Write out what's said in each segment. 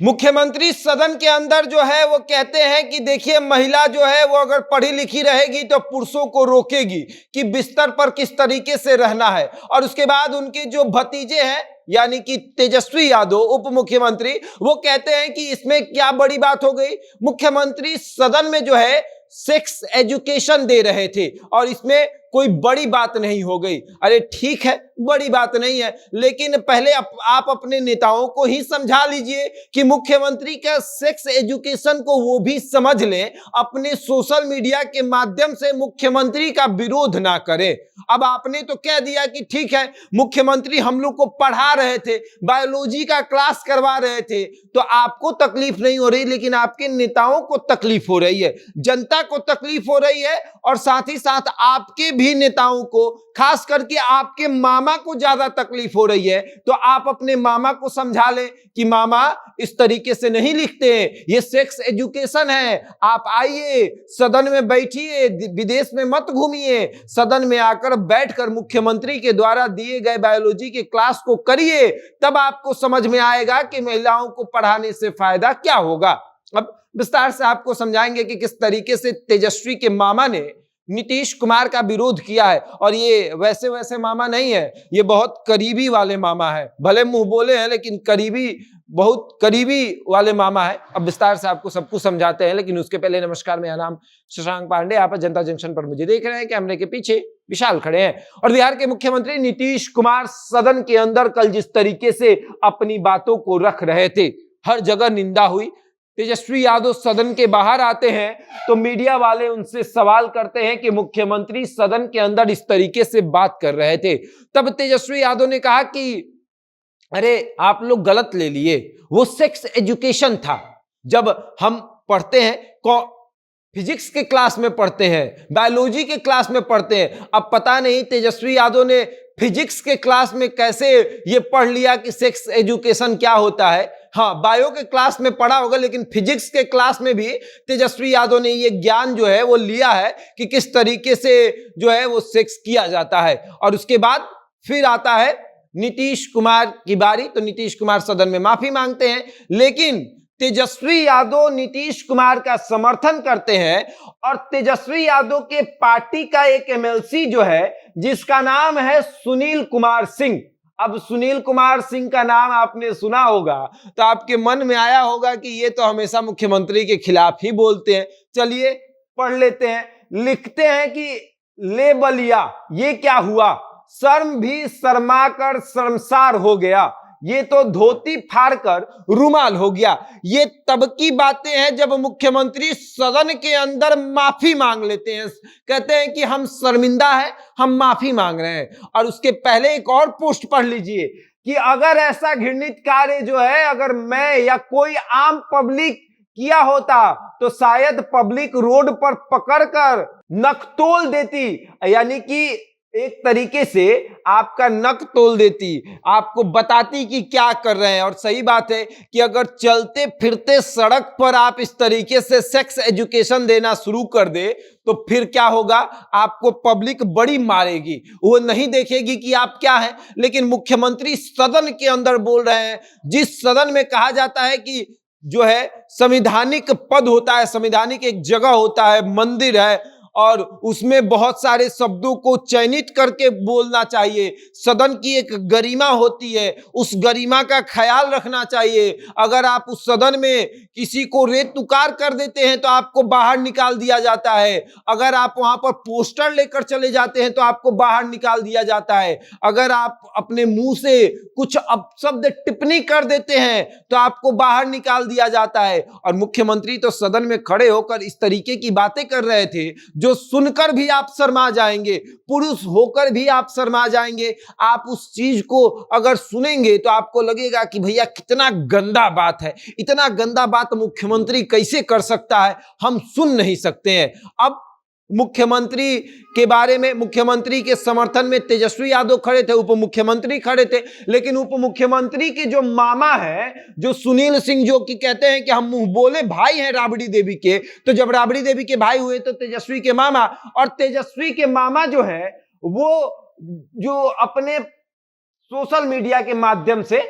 मुख्यमंत्री सदन के अंदर जो है वो कहते हैं कि देखिए, महिला जो है वो अगर पढ़ी लिखी रहेगी तो पुरुषों को रोकेगी कि बिस्तर पर किस तरीके से रहना है। और उसके बाद उनके जो भतीजे हैं यानी कि तेजस्वी यादव उप मुख्यमंत्री, वो कहते हैं कि इसमें क्या बड़ी बात हो गई। मुख्यमंत्री सदन में जो है सेक्स एजुकेशन दे रहे थे और इसमें कोई बड़ी बात नहीं हो गई। अरे ठीक है, बड़ी बात नहीं है, लेकिन पहले आप अपने नेताओं को ही समझा लीजिए कि मुख्यमंत्री का सेक्स एजुकेशन को वो भी समझ लें, अपने सोशल मीडिया के माध्यम से मुख्यमंत्री का विरोध ना करें। अब आपने तो कह दिया कि ठीक है, मुख्यमंत्री हम लोग को पढ़ा रहे थे, बायोलॉजी का क्लास करवा रहे थे, तो आपको तकलीफ नहीं हो रही, लेकिन आपके नेताओं को तकलीफ हो रही है, जनता को तकलीफ हो रही है, और साथ ही साथ आपके भी नेताओं को, खास करके आपके मामा को ज्यादा तकलीफ हो रही है। तो आप अपने मामा को समझा लें कि मामा इस तरीके से नहीं लिखते हैं, ये सेक्स एजुकेशन है, आप आइए सदन में बैठिए, विदेश में मत घूमिए, सदन में आकर बैठकर मुख्यमंत्री के द्वारा दिए गए बायोलॉजी के क्लास को करिए, तब आपको समझ में आएगा कि महिलाओं को पढ़ाने से फायदा क्या होगा। अब विस्तार से आपको समझाएंगे कि किस तरीके से तेजस्वी के मामा ने नीतीश कुमार का विरोध किया है। और ये वैसे वैसे मामा नहीं है, ये बहुत करीबी वाले मामा है, भले मुंह बोले हैं लेकिन करीबी, बहुत करीबी वाले मामा है। अब विस्तार से आपको सब कुछ समझाते हैं, लेकिन उसके पहले नमस्कार, मेरा नाम शशांक पांडे, आप जनता जंक्शन पर मुझे देख रहे हैं, कैमरे के पीछे विशाल खड़े हैं। और बिहार के मुख्यमंत्री नीतीश कुमार सदन के अंदर कल जिस तरीके से अपनी बातों को रख रहे थे, हर जगह निंदा हुई। तेजस्वी यादव सदन के बाहर आते हैं तो मीडिया वाले उनसे सवाल करते हैं कि मुख्यमंत्री सदन के अंदर इस तरीके से बात कर रहे थे। तब तेजस्वी यादव ने कहा कि अरे आप लोग गलत ले लिए, वो सेक्स एजुकेशन था। जब हम पढ़ते हैं, फिजिक्स के क्लास में पढ़ते हैं, बायोलॉजी के क्लास में पढ़ते हैं, अब पता नहीं तेजस्वी यादव ने फिजिक्स के क्लास में कैसे ये पढ़ लिया कि सेक्स एजुकेशन क्या होता है। हाँ, बायो के क्लास में पढ़ा होगा, लेकिन फिजिक्स के क्लास में भी तेजस्वी यादव ने ये ज्ञान जो है वो लिया है कि किस तरीके से जो है वो सेक्स किया जाता है। और उसके बाद फिर आता है नीतीश कुमार की बारी, तो नीतीश कुमार सदन में माफी मांगते हैं, लेकिन तेजस्वी यादव नीतीश कुमार का समर्थन करते हैं। और तेजस्वी यादव के पार्टी का एक एमएलसी जो है, जिसका नाम है सुनील कुमार सिंह। अब सुनील कुमार सिंह का नाम आपने सुना होगा तो आपके मन में आया होगा कि ये तो हमेशा मुख्यमंत्री के खिलाफ ही बोलते हैं। चलिए पढ़ लेते हैं। लिखते हैं कि ले बलिया, ये क्या हुआ, शर्म भी शर्मा कर शर्मसार हो गया, ये तो धोती फाड़कर रुमाल हो गया। ये तब की बातें हैं जब मुख्यमंत्री सदन के अंदर माफी मांग लेते हैं, कहते हैं कि हम शर्मिंदा हैं, हम माफी मांग रहे हैं। और उसके पहले एक और पोस्ट पढ़ लीजिए कि अगर ऐसा घृणित कार्य जो है अगर मैं या कोई आम पब्लिक किया होता तो शायद पब्लिक रोड पर पकड़कर नख तोल देती, यानी कि एक तरीके से आपका नक तोल देती, आपको बताती कि क्या कर रहे हैं। और सही बात है कि अगर चलते फिरते सड़क पर आप इस तरीके से सेक्स एजुकेशन देना शुरू कर दे तो फिर क्या होगा, आपको पब्लिक बड़ी मारेगी, वो नहीं देखेगी कि आप क्या हैं। लेकिन मुख्यमंत्री सदन के अंदर बोल रहे हैं, जिस सदन में कहा जाता है कि जो है संवैधानिक पद होता है, संवैधानिक एक जगह होता है, मंदिर है, और उसमें बहुत सारे शब्दों को चयनित करके बोलना चाहिए। सदन की एक गरिमा होती है, उस गरिमा का ख्याल रखना चाहिए। अगर आप उस सदन में किसी को रेत तुकार कर देते हैं तो आपको बाहर निकाल दिया जाता है। अगर आप वहां पर पोस्टर लेकर चले जाते हैं तो आपको बाहर निकाल दिया जाता है। अगर आप अपने मुंह से कुछ अपशब्द टिप्पणी कर देते हैं तो आपको बाहर निकाल दिया जाता है। और मुख्यमंत्री तो सदन में खड़े होकर इस तरीके की बातें कर रहे थे जो सुनकर भी आप शर्मा जाएंगे, पुरुष होकर भी आप शर्मा जाएंगे। आप उस चीज को अगर सुनेंगे तो आपको लगेगा कि भैया कितना गंदा बात है, इतना गंदा बात मुख्यमंत्री कैसे कर सकता है, हम सुन नहीं सकते हैं। अब मुख्यमंत्री के बारे में, मुख्यमंत्री के समर्थन में तेजस्वी यादव खड़े थे, उप मुख्यमंत्री खड़े थे, लेकिन उप मुख्यमंत्री के जो मामा है, जो सुनील सिंह, जो कि कहते हैं कि हम मुंह बोले भाई हैं राबड़ी देवी के, तो जब राबड़ी देवी के भाई हुए तो तेजस्वी के मामा, और तेजस्वी के मामा जो है वो जो अपने सोशल मीडिया के माध्यम से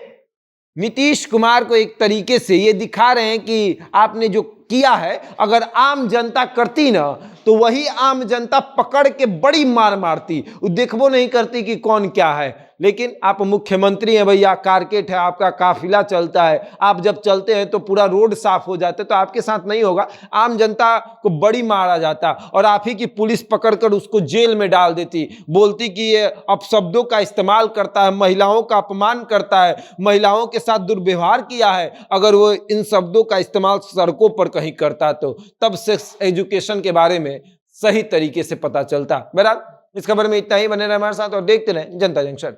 नीतीश कुमार को एक तरीके से ये दिखा रहे हैं कि आपने जो किया है, अगर आम जनता करती ना तो वही आम जनता पकड़ के बड़ी मार मारती, वो देखबो नहीं करती कि कौन क्या है। लेकिन आप मुख्यमंत्री हैं भैया, कारकेट है, आपका काफिला चलता है, आप जब चलते हैं तो पूरा रोड साफ हो जाता है, तो आपके साथ नहीं होगा, आम जनता को बड़ी मारा जाता और आप ही की पुलिस पकड़कर उसको जेल में डाल देती, बोलती कि ये अपशब्दों का इस्तेमाल करता है, महिलाओं का अपमान करता है, महिलाओं के साथ दुर्व्यवहार किया है। अगर वो इन शब्दों का इस्तेमाल सड़कों पर कहीं करता तो तब सेक्स एजुकेशन के बारे में सही तरीके से पता चलता। बहरहाल इस खबर में इतना ही, बने रहे हमारे साथ और देखते रहें जनता जंक्शन।